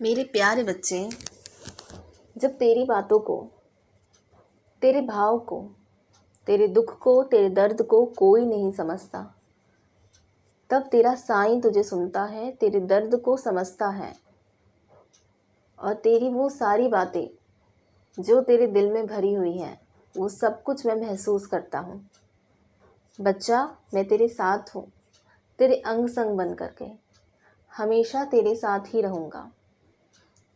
मेरे प्यारे बच्चे, जब तेरी बातों को, तेरे भाव को, तेरे दुख को, तेरे दर्द को कोई नहीं समझता, तब तेरा साईं तुझे सुनता है, तेरे दर्द को समझता है और तेरी वो सारी बातें जो तेरे दिल में भरी हुई हैं, वो सब कुछ मैं महसूस करता हूँ। बच्चा, मैं तेरे साथ हूँ, तेरे अंग संग बन करके हमेशा तेरे साथ ही रहूँगा।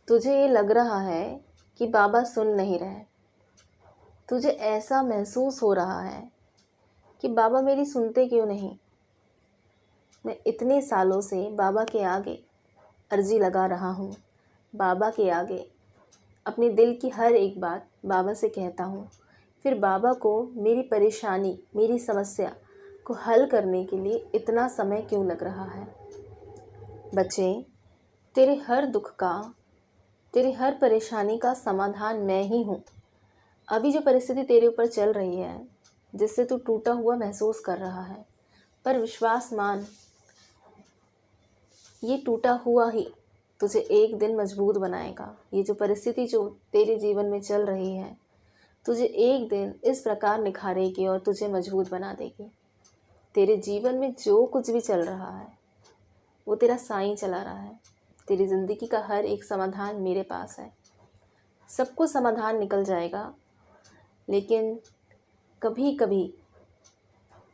तुझे ये लग रहा है कि बाबा सुन नहीं रहे, तुझे ऐसा महसूस हो रहा है कि बाबा मेरी सुनते क्यों नहीं। मैं इतने सालों से बाबा के आगे अर्जी लगा रहा हूँ, बाबा के आगे अपने दिल की हर एक बात बाबा से कहता हूँ। फिर बाबा को मेरी परेशानी, मेरी समस्या को हल करने के लिए इतना समय क्यों लग रहा है। बच्चे, तेरे हर दुख का, तेरी हर परेशानी का समाधान मैं ही हूँ। अभी जो परिस्थिति तेरे ऊपर चल रही है, जिससे तू टूटा हुआ महसूस कर रहा है, पर विश्वास मान, ये टूटा हुआ ही तुझे एक दिन मजबूत बनाएगा। ये जो परिस्थिति जो तेरे जीवन में चल रही है, तुझे एक दिन इस प्रकार निखारेगी और तुझे मजबूत बना देगी। तेरे जीवन में जो कुछ भी चल रहा है, वो तेरा साईं चला रहा है। तेरी ज़िंदगी का हर एक समाधान मेरे पास है। सबको समाधान निकल जाएगा, लेकिन कभी कभी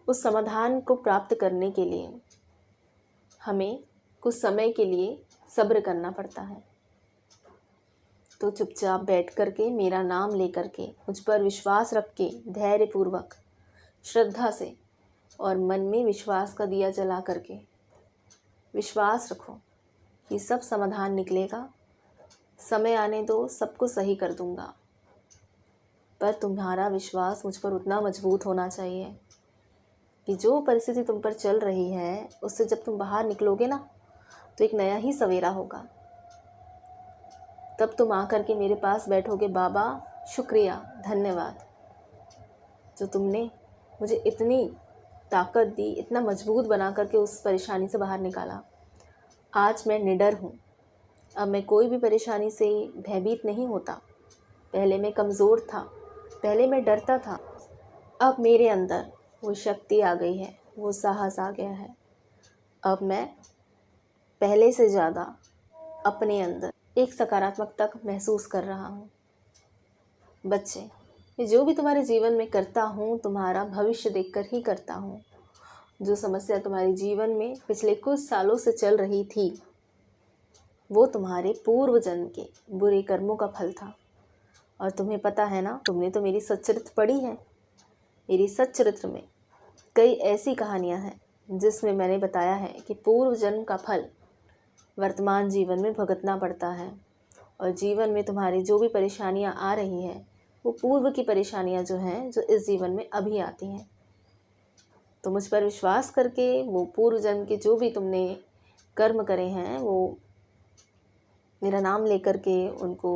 उस समाधान को प्राप्त करने के लिए हमें कुछ समय के लिए सब्र करना पड़ता है। तो चुपचाप बैठ करके मेरा नाम ले करके, मुझ पर विश्वास रख के, धैर्यपूर्वक, श्रद्धा से और मन में विश्वास का दिया जला करके विश्वास रखो कि सब समाधान निकलेगा। समय आने दो, सबको सही कर दूंगा। पर तुम्हारा विश्वास मुझ पर उतना मजबूत होना चाहिए कि जो परिस्थिति तुम पर चल रही है, उससे जब तुम बाहर निकलोगे ना, तो एक नया ही सवेरा होगा। तब तुम आकर के मेरे पास बैठोगे, बाबा शुक्रिया, धन्यवाद, जो तुमने मुझे इतनी ताकत दी, इतना मजबूत बना करके उस परेशानी से बाहर निकाला। आज मैं निडर हूँ। अब मैं कोई भी परेशानी से भयभीत नहीं होता। पहले मैं कमज़ोर था, पहले मैं डरता था। अब मेरे अंदर वो शक्ति आ गई है, वो साहस आ गया है। अब मैं पहले से ज़्यादा अपने अंदर एक सकारात्मकता महसूस कर रहा हूँ। बच्चे, मैं जो भी तुम्हारे जीवन में करता हूँ, तुम्हारा भविष्य देखकर ही करता हूँ। जो समस्या तुम्हारे जीवन में पिछले कुछ सालों से चल रही थी, वो तुम्हारे पूर्व जन्म के बुरे कर्मों का फल था। और तुम्हें पता है ना, तुमने तो मेरी सच्चरित्र पढ़ी है। मेरी सच्चरित्र में कई ऐसी कहानियाँ हैं जिसमें मैंने बताया है कि पूर्व जन्म का फल वर्तमान जीवन में भुगतना पड़ता है। और जीवन में तुम्हारी जो भी परेशानियाँ आ रही हैं, वो पूर्व की परेशानियाँ जो हैं, जो इस जीवन में अभी आती हैं। तो मुझ पर विश्वास करके वो पूर्व जन्म के जो भी तुमने कर्म करे हैं, वो मेरा नाम लेकर के उनको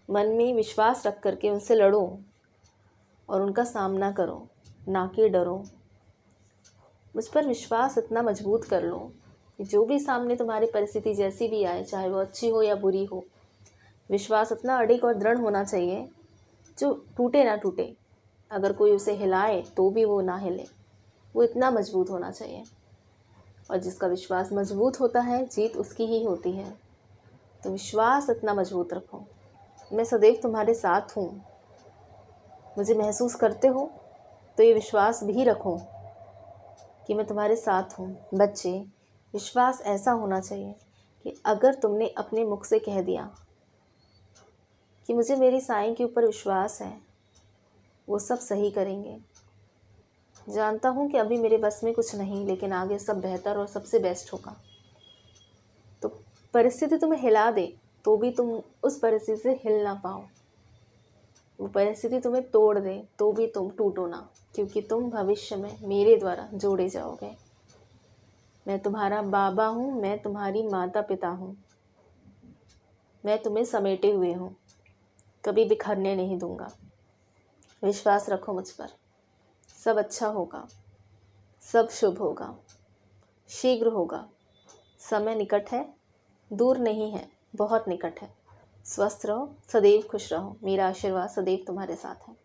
मन में विश्वास रख करके उनसे लड़ो और उनका सामना करो, ना कि डरो। मुझ पर विश्वास इतना मजबूत कर लो कि जो भी सामने तुम्हारी परिस्थिति जैसी भी आए, चाहे वो अच्छी हो या बुरी हो, विश्वास इतना अडिग और दृढ़ होना चाहिए जो टूटे ना टूटे। अगर कोई उसे हिलाए तो भी वो ना हिले, वो इतना मजबूत होना चाहिए। और जिसका विश्वास मजबूत होता है, जीत उसकी ही होती है। तो विश्वास इतना मजबूत रखो। मैं सदैव तुम्हारे साथ हूँ। मुझे महसूस करते हो तो ये विश्वास भी रखो कि मैं तुम्हारे साथ हूँ। बच्चे, विश्वास ऐसा होना चाहिए कि अगर तुमने अपने मुख से कह दिया कि मुझे मेरी साईं के ऊपर विश्वास है, वो सब सही करेंगे। जानता हूँ कि अभी मेरे बस में कुछ नहीं, लेकिन आगे सब बेहतर और सबसे बेस्ट होगा। तो परिस्थिति तुम्हें हिला दे तो भी तुम उस परिस्थिति से हिल ना पाओ। वो परिस्थिति तुम्हें तोड़ दे तो भी तुम टूटो ना, क्योंकि तुम भविष्य में मेरे द्वारा जोड़े जाओगे। मैं तुम्हारा बाबा हूँ, मैं तुम्हारी माता पिता हूँ। मैं तुम्हें समेटे हुए हूँ, कभी बिखरने नहीं दूंगा। विश्वास रखो मुझ पर, सब अच्छा होगा, सब शुभ होगा, शीघ्र होगा। समय निकट है, दूर नहीं है, बहुत निकट है। स्वस्थ रहो, सदैव खुश रहो, मेरा आशीर्वाद सदैव तुम्हारे साथ है।